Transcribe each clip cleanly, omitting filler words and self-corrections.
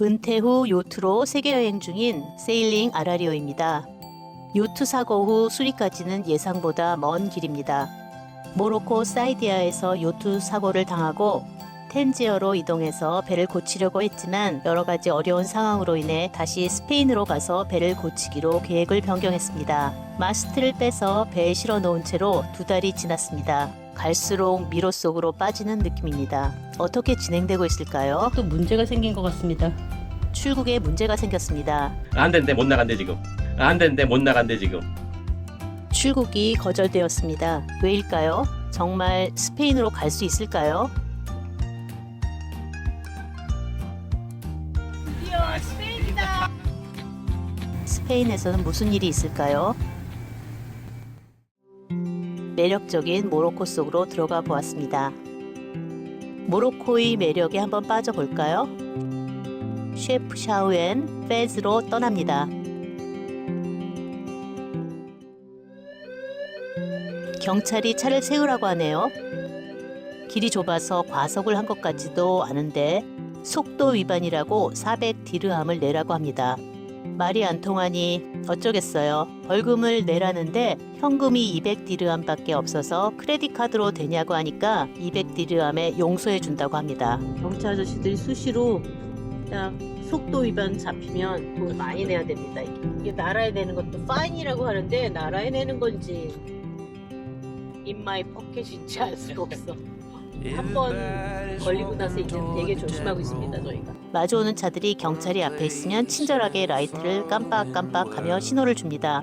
은퇴 후 요트로 세계여행 중인 세일링 아라리오입니다. 요트 사고 후 수리까지는 예상보다 먼 길입니다. 모로코 사이디아에서 요트 사고를 당하고 텐지어로 이동해서 배를 고치려고 했지만 여러 가지 어려운 상황으로 인해 다시 스페인으로 가서 배를 고치기로 계획을 변경했습니다. 마스트를 빼서 배에 실어 놓은 채로 2달이 지났습니다. 갈수록 미로 속으로 빠지는 느낌입니다. 어떻게 진행되고 있을까요? 또 문제가 생긴 것 같습니다. 출국에 문제가 생겼습니다. 안 된대, 못 나간대 지금. 안 된대, 못 나간대 지금. 출국이 거절되었습니다. 왜일까요? 정말 스페인으로 갈 수 있을까요? 드디어 스페인이다. 스페인에서는 무슨 일이 있을까요? 매력적인 모로코 속으로 들어가 보았습니다. 모로코의 매력에 한번 빠져볼까요? 셰프 샤우엔 페즈로 떠납니다. 경찰이 차를 세우라고 하네요. 길이 좁아서 과속을 한 것 같지도 않은데 속도 위반이라고 400디르함을 내라고 합니다. 말이 안 통하니 어쩌겠어요. 벌금을 내라는데 현금이 200디르함밖에 없어서 크레딧 카드로 되냐고 하니까 200디르함에 용서해 준다고 합니다. 경찰 아저씨들이 수시로 딱 속도 위반 잡히면 돈 많이 내야 됩니다. 이게 나라에 내는 것도 파인이라고 하는데 나라에 내는 건지 인마이 포켓인지 알 수가 없어. 한번 걸리고 나서 이제 되게 조심하고 있습니다, 저희가. 마주오는 차들이 경찰이 앞에 있으면 친절하게 라이트를 깜빡깜빡하며 신호를 줍니다.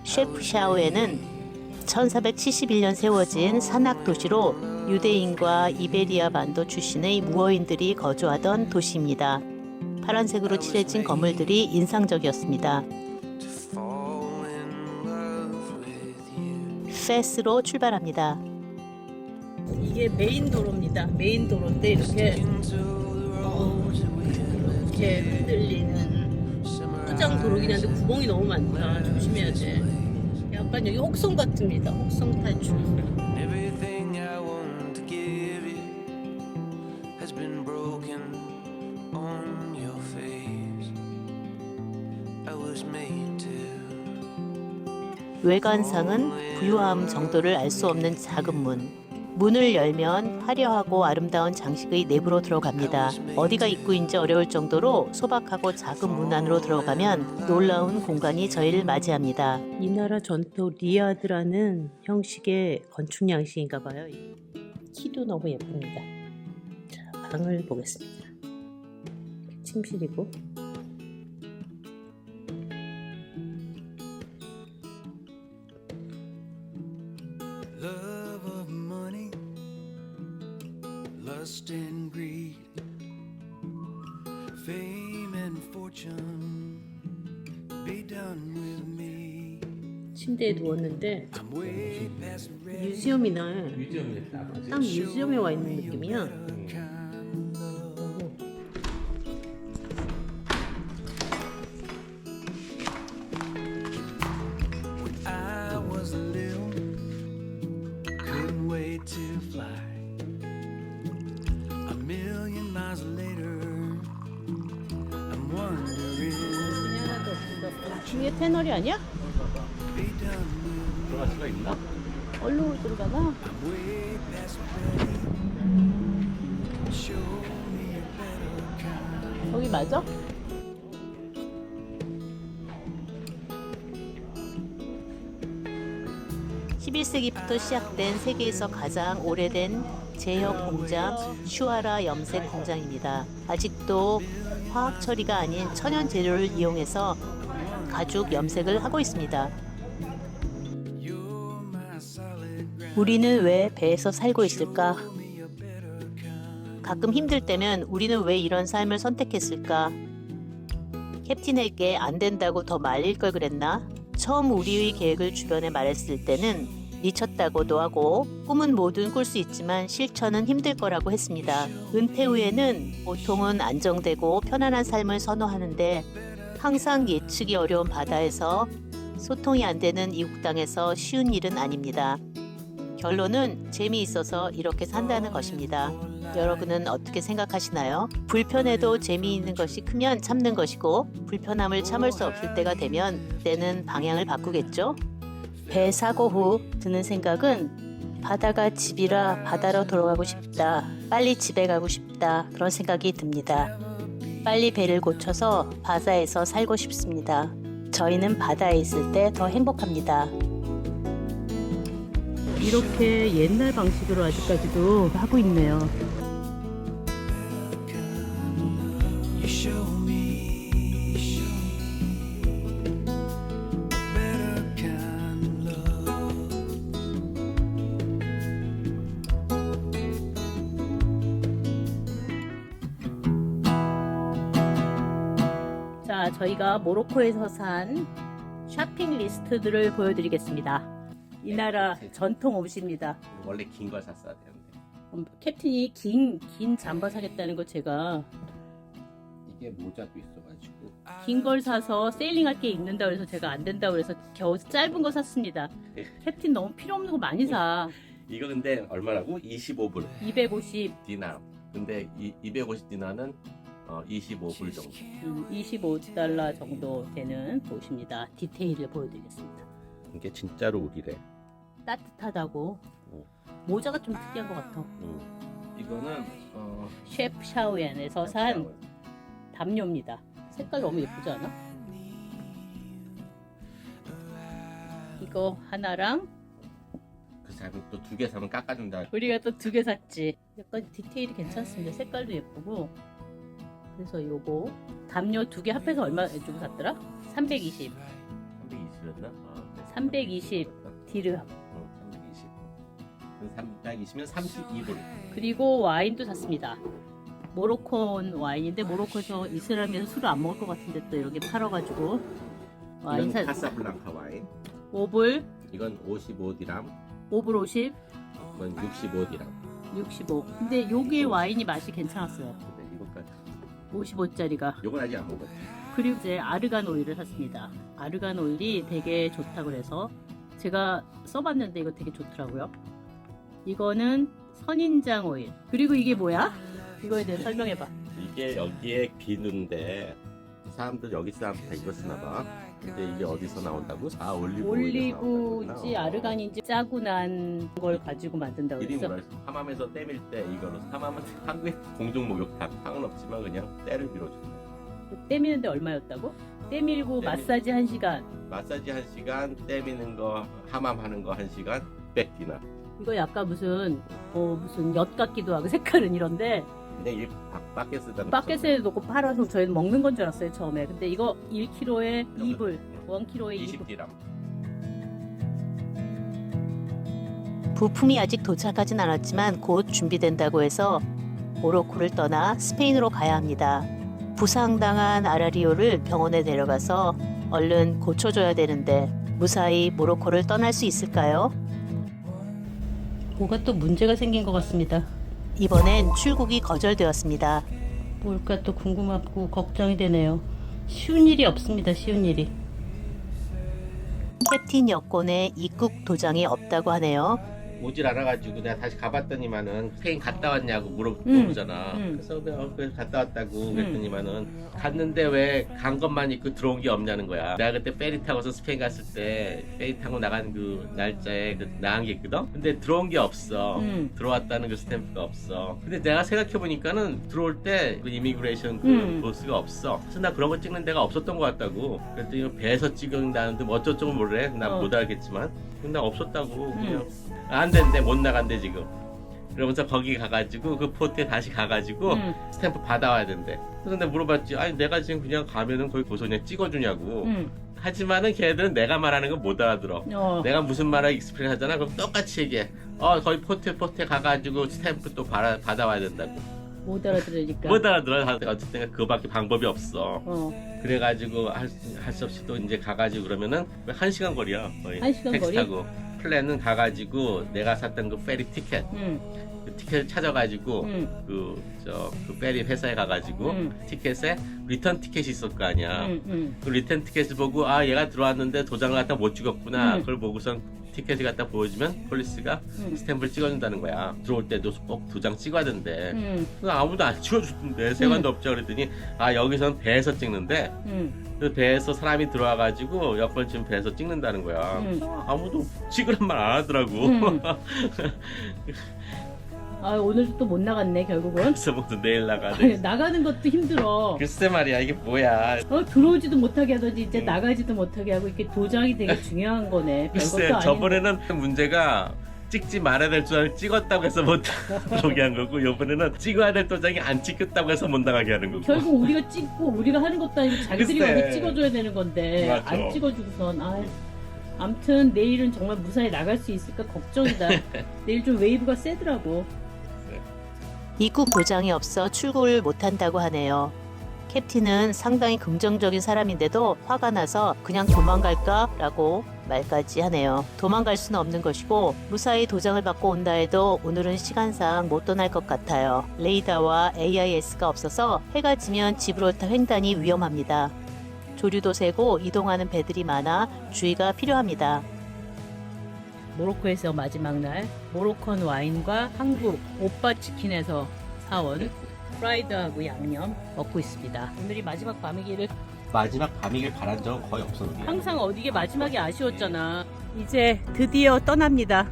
셰프 샤오에는 1471년 세워진 산악 도시로 유대인과 이베리아 반도 출신의 무어인들이 거주하던 도시입니다. 파란색으로 칠해진 건물들이 인상적이었습니다. 페스로 출발합니다. 이게 메인 도로입니다. 메인 도로인데 이렇게 흔들리는 포장 도로긴 한데 구멍이 너무 많다. 조심해야 돼. 약간 여기 혹성 같습니다. 혹성 탈출. 외관상은 부유함 정도를 알 수 없는 작은 문. 문을 열면 화려하고 아름다운 장식의 내부로 들어갑니다. 어디가 입구인지 어려울 정도로 소박하고 작은 문 안으로 들어가면 놀라운 공간이 저희를 맞이합니다. 이 나라 전통 리아드라는 형식의 건축 양식인가 봐요. 키도 너무 예쁩니다. 자, 방을 보겠습니다. 침실이고 Love of money, lust and greed, fame and fortune, be done with me. 침대에 누웠는데 I'm way past ready. 뮤지엄이나 뮤지엄이 딱 뮤지엄에 와 있는 느낌이야. I was little, couldn't wait to fly. A million miles later, I'm wondering, 하나도 없어. 이게 패널이 아니야? be done with 들어갈 수가 있나? 얼로 들어가나? I'm way past ready. Show me a better kind. 거기 맞아? (11세기부터) 시작된 세계에서 가장 오래된 제형 공장 슈아라 염색 공장입니다. 아직도 화학 처리가 아닌 천연 재료를 이용해서 가죽 염색을 하고 있습니다. You're my solid ground. 우리는 왜 배에서 살고 있을까? Show me a better kind. 가끔 힘들 때면 우리는 왜 이런 삶을 선택했을까? 캡틴에게 안 된다고 더 말릴 걸 그랬나? 처음 우리의 계획을 주변에 말했을 때는 미쳤다고도 하고 꿈은 뭐든 꿀 수 있지만 실천은 힘들 거라고 했습니다. 은퇴 후에는 보통은 안정되고 편안한 삶을 선호하는데 항상 예측이 어려운 바다에서 소통이 안 되는 이국 땅에서 쉬운 일은 아닙니다. 결론은 재미있어서 이렇게 산다는 것입니다. 여러분은 어떻게 생각하시나요? 불편해도 재미있는 것이 크면 참는 것이고 불편함을 참을 수 없을 때가 되면 때는 방향을 바꾸겠죠? 배 사고 후 드는 생각은 바다가 집이라 바다로 돌아가고 싶다. 빨리 집에 가고 싶다. 그런 생각이 듭니다. 빨리 배를 고쳐서 바다에서 살고 싶습니다. 저희는 바다에 있을 때 더 행복합니다. 이렇게 옛날 방식으로 아직까지도 하고 있네요. You show me better kind of love. 자, 저희가 모로코에서 산 쇼핑 리스트들을 보여드리겠습니다. 이 나라 전통 옷입니다. 원래 긴 걸 샀어야 되는데. 캡틴이 긴 잠바 사겠다는 거 제가 이게 모자도 있어가지고. 긴 걸 사서 세일링할 게 있는다 그래서 제가 안 된다 그래서 겨우 짧은 거 샀습니다. 캡틴 너무 필요 없는 거 많이 사. 이거 근데 얼마라고? 25불 250, 디나. 근데 250 디나는 25불 정도. 25달러 정도 되는 옷입니다. 디테일을 보여드리겠습니다. 이게 진짜로 우리래. 따뜻하다고. 오. 모자가 좀 특이한 것 같아. 이거는 셰프 샤오엔에서 산 담요입니다. 색깔 너무 예쁘지 않아? 이거 하나랑 그 사람이 또 2개 사면 깎아준다. 우리가 또 2개 샀지. 약간 디테일이 괜찮습니다. 색깔도 예쁘고. 그래서 요거 담요 2개 합해서 얼마 주고 샀더라? 320 320이었나? 320 디르함. 320. 320면 32불. 그리고 와인도 샀습니다. 모로코 와인인데 모로코에서 이슬람에서 술을 안 먹을 것 같은데 또 이렇게 팔아가지고 와인 이건 사 카사블랑카 와인. 5불 이건 55디람. 5불 50 이건 65디람. 65. 근데 요게 와인이 맛이 괜찮았어요. 근데 이것까지. 55짜리가. 요건 아직 안 먹었지. 그리고 이제 아르간 오일을 샀습니다. 아르간 오일이 되게 좋다고 그래서 제가 써봤는데 이거 되게 좋더라고요. 이거는 선인장 오일. 그리고 이게 뭐야? 이거에 대해 설명해봐. 이게 여기에 비누인데 사람들 여기 사람 다 이거 쓰나 봐. 근데 이게 어디서 나온다고? 올리브인지 아르간인지 짜고 난 걸 가지고 만든다고 이름이 그랬어. 뭐라 했어? 하맘에서 때밀 때 이거로 하맘은 한국의 공중 목욕탕. 상은 없지만 그냥 때를 밀어준다. 때미는데 얼마였다고? 때밀고 마사지 1시간. 마사지 1시간, 때미는 거, 하맘 하는 거 1시간, 100디나. 이거 약간 무슨 엿 같기도 하고 색깔은 이런데 그냥 이 밖에 쓰다 바켓에 놓고 팔아서 저희는 먹는 건 줄 알았어요 처음에. 근데 이거 1kg에 2불, 1kg에 2불. 20디람. 부품이 아직 도착하진 않았지만 곧 준비된다고 해서 모로코를 떠나 스페인으로 가야 합니다. 부상당한 아라리오를 병원에 데려가서 얼른 고쳐줘야 되는데 무사히 모로코를 떠날 수 있을까요? 뭐가 또 문제가 생긴 것 같습니다. 이번엔 출국이 거절되었습니다. 뭘까 또 궁금하고 걱정이 되네요. 쉬운 일이 없습니다. 쉬운 일이. 캡틴 여권에 입국 도장이 없다고 하네요. 오질 않아가지고 내가 다시 가봤더니만은 스페인 갔다 왔냐고 물어보잖아. 그래서 그래 갔다 왔다고 그랬더니만은 갔는데 왜 간 것만 있고 들어온 게 없냐는 거야. 내가 그때 페리 타고서 스페인 갔을 때 페리 타고 나간 그 날짜에 그 나간 게 있거든. 근데 들어온 게 없어. 들어왔다는 그 스탬프가 없어. 근데 내가 생각해 보니까는 들어올 때 그 이미그레이션 그 보스가 없어. 그래서 나 그런 거 찍는 데가 없었던 것 같다고. 그랬더니 배에서 찍은다는데 뭐 어쩌고 모르래. 난 못 알겠지만. 근데 없었다고. 그냥 안 된대, 못 나간대 지금. 그러면서 거기 가가지고 그 포트에 다시 가가지고 스탬프 받아와야 된대. 그래서 내가 물어봤지. 아니 내가 지금 그냥 가면은 거기 고소 그냥 찍어주냐고. 하지만은 걔들은 내가 말하는 거 못 알아들어. 내가 무슨 말을 익스프레스 하잖아. 그럼 똑같이 얘기해. 거기 포트에 가가지고 스탬프 또 받아와야 된다고. 못 알아들으니까. 못 알아들어. 어쨌든 그거밖에 방법이 없어. 그래가지고 할 수 없이 또 이제 가가지고 그러면은 1시간 거리야 거의. 1시간 택시 거리? 타고. 플랜은 가가지고 내가 샀던 그 페리 티켓 그 티켓을 찾아가지고 그 페리 회사에 가가지고 티켓에 리턴 티켓이 있을 거 아니야. 그 리턴 티켓을 보고 아 얘가 들어왔는데 도장을 갖다 못 찍었구나. 그걸 보고선 티켓을 갖다 보여주면 폴리스가 스탬프를 찍어준다는 거야. 들어올 때도 꼭 도장 찍어야 된대. 아무도 안 찍어주던데 세관도 없죠. 그랬더니 아 여기서는 배에서 찍는데 그 배에서 사람이 들어와가지고 여권 지금 배에서 찍는다는 거야. 아무도 찍으란 말 안 하더라고. 아 오늘도 또 못 나갔네 결국은. 그래서 모두 내일 나가네. 나가는 것도 힘들어. 글쎄 말이야 이게 뭐야. 들어오지도 못하게 하더니 이제 나가지도 못하게 하고 이렇게 도장이 되게 중요한 거네. 글쎄 별것도 아닌데. 저번에는 문제가 찍지 말아야 될 도장을 찍었다고 해서 못 들어오게 한 거고 이번에는 찍어야 될 도장이 안 찍혔다고 해서 못 나가게 하는 거고. 결국 우리가 찍고 우리가 하는 것도 아니고 자기들이 글쎄. 어디 찍어줘야 되는 건데 맞아. 안 찍어주고선 아무튼 내일은 정말 무사히 나갈 수 있을까 걱정이다. 내일 좀 웨이브가 세더라고. 입국 도장이 없어 출국을 못한다고 하네요. 캡틴은 상당히 긍정적인 사람인데도 화가 나서 그냥 도망갈까? 라고 말까지 하네요. 도망갈 수는 없는 것이고 무사히 도장을 받고 온다 해도 오늘은 시간상 못 떠날 것 같아요. 레이더와 AIS가 없어서 해가 지면 집으로 타 횡단이 위험합니다. 조류도 세고 이동하는 배들이 많아 주의가 필요합니다. 모로코에서 마지막 날 모로콘 와인과 한국 오빠 치킨에서 사온 프라이드하고 양념 먹고 있습니다. 오늘이 마지막 밤이기를 마지막 밤이길 바란 적은 거의 없어. 항상 어디게 마지막이 아쉬웠잖아. 이제 드디어 떠납니다.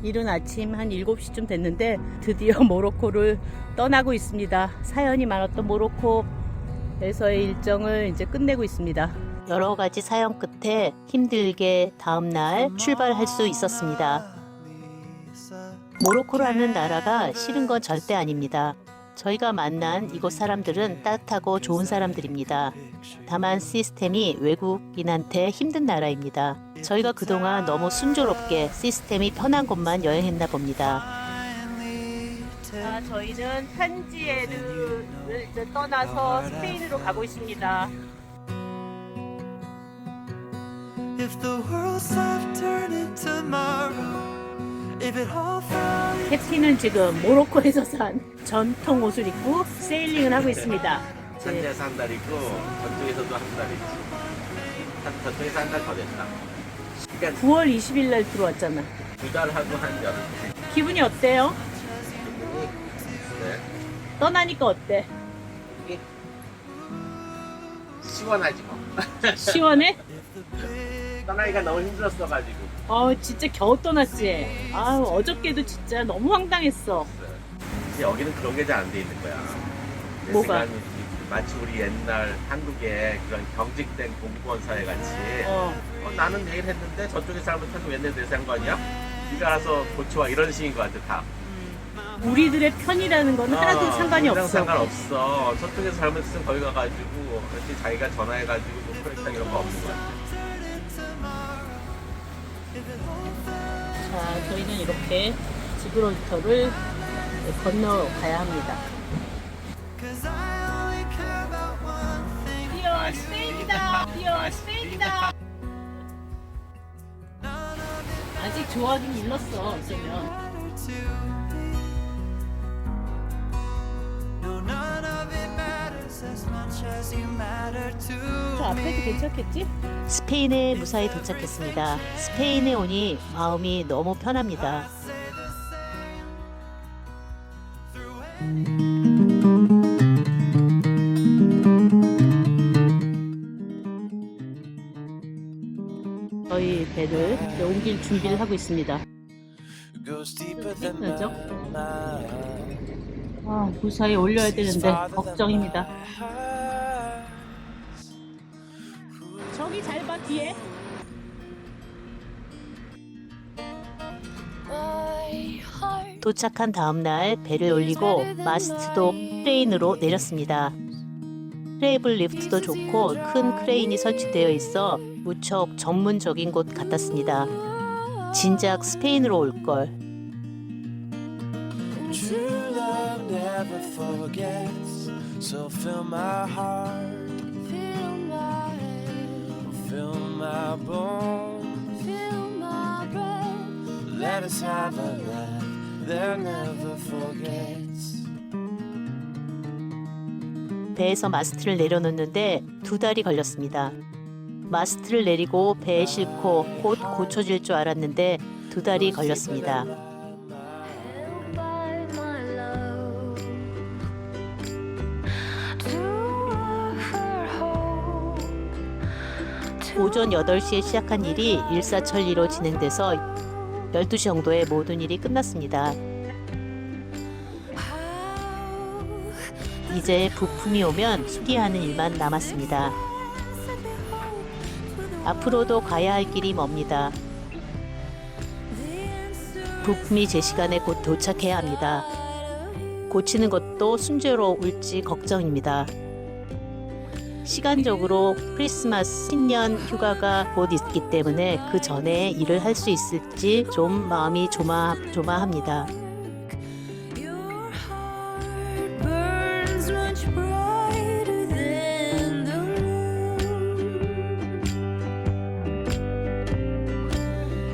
이른 아침 한 7시쯤 됐는데 드디어 모로코를 떠나고 있습니다. 사연이 많았던 모로코에서의 일정을 이제 끝내고 있습니다. 여러 가지 사연 끝에 힘들게 다음날 출발할 수 있었습니다. 모로코라는 나라가 싫은 건 절대 아닙니다. 저희가 만난 이곳 사람들은 따뜻하고 좋은 사람들입니다. 다만 시스템이 외국인한테 힘든 나라입니다. 저희가 그동안 너무 순조롭게 시스템이 편한 곳만 여행했나 봅니다. 자, 저희는 탄지에르를 이제 떠나서 스페인으로 가고 있습니다. If the world stopped turning tomorrow, if it all fell 캡틴은 지금 모로코에서 산 전통 옷을 입고 세일링을 하고 있습니다. 현지에서 한 달이고 저쪽에서도 한 달이지. 저쪽에서 한 달 더 됐다. 그러니까 9월 20일 날 들어왔잖아. 2달 하고 한 달. 기분이 어때요? 네. 떠나니까 어때? 시원하지 뭐. 시원해? 떠나기가 너무 힘들었어가지고. 진짜 겨우 떠났지. 어저께도 진짜 너무 황당했어. 근데 여기는 그런 게 잘 안 돼 있는 거야. 내 뭐가? 생각은 마치 우리 옛날 한국의 그런 경직된 공무원 사회 같이 나는 내일 했는데 저쪽에 잘못하면 왜 내 상관이야? 네가 알아서 고쳐와 이런 식인 것 같아 다. 우리들의 편이라는 거는 하나도 상관이 우리랑 없어. 상관없어. 저쪽에서 잘못했으면 거기 가가지고 그렇게 자기가 전화해가지고 뭐 프로젝트 이런 거 없는 거야. 자, 저희는 이렇게 지브롤터를 건너가야 합니다. 'cause I only care about one thing. 드디어 스페인이다! 드디어 스페인이다! 아직 좋아하긴 일렀어, 어쩌면. To me. No, none of it matters as much as you matter to 저 앞에도 me. 괜찮겠지? 스페인에 무사히 도착했습니다. 스페인에 오니 마음이 너무 편합니다. 저희 배를 이제 옮길 준비를 하고 있습니다. Goes deeper than 그죠? mine. 무사히 올려야 되는데 걱정입니다. 저기 잘 봐, 뒤에. 도착한 다음날 배를 올리고 마스트도 크레인으로 내렸습니다. 트레이블 리프트도 좋고 큰 크레인이 설치되어 있어 무척 전문적인 곳 같았습니다. 진작 스페인으로 올걸. True love never forgets. So fill my heart, fill my bones, let us have a laugh there never forgets. 배에서 마스트를 내려놓는데 2달이 걸렸습니다. 마스트를 내리고 배에 싣고 곧 고쳐질 줄 알았는데 2달이 걸렸습니다. 오전 8시에 시작한 일이 일사천리로 진행돼서 12시 정도에 모든 일이 끝났습니다. 이제 부품이 오면 수리하는 일만 남았습니다. 앞으로도 가야 할 길이 멉니다. 부품이 제 시간에 곧 도착해야 합니다. 고치는 것도 순조로울지 걱정입니다. 시간적으로 크리스마스, 신년 휴가가 곧 있기 때문에 그 전에 일을 할 수 있을지 좀 마음이 조마합니다. Your heart burns much brighter than the moon.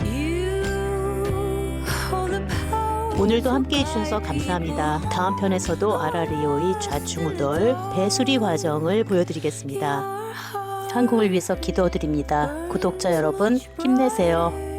You hold the power. 오늘도 함께 해주셔서 감사합니다. 다음 편에서도 아라리오의 좌충우돌 배수리 과정을 보여드리겠습니다. 한국을 위해서 기도드립니다. 구독자 여러분 힘내세요.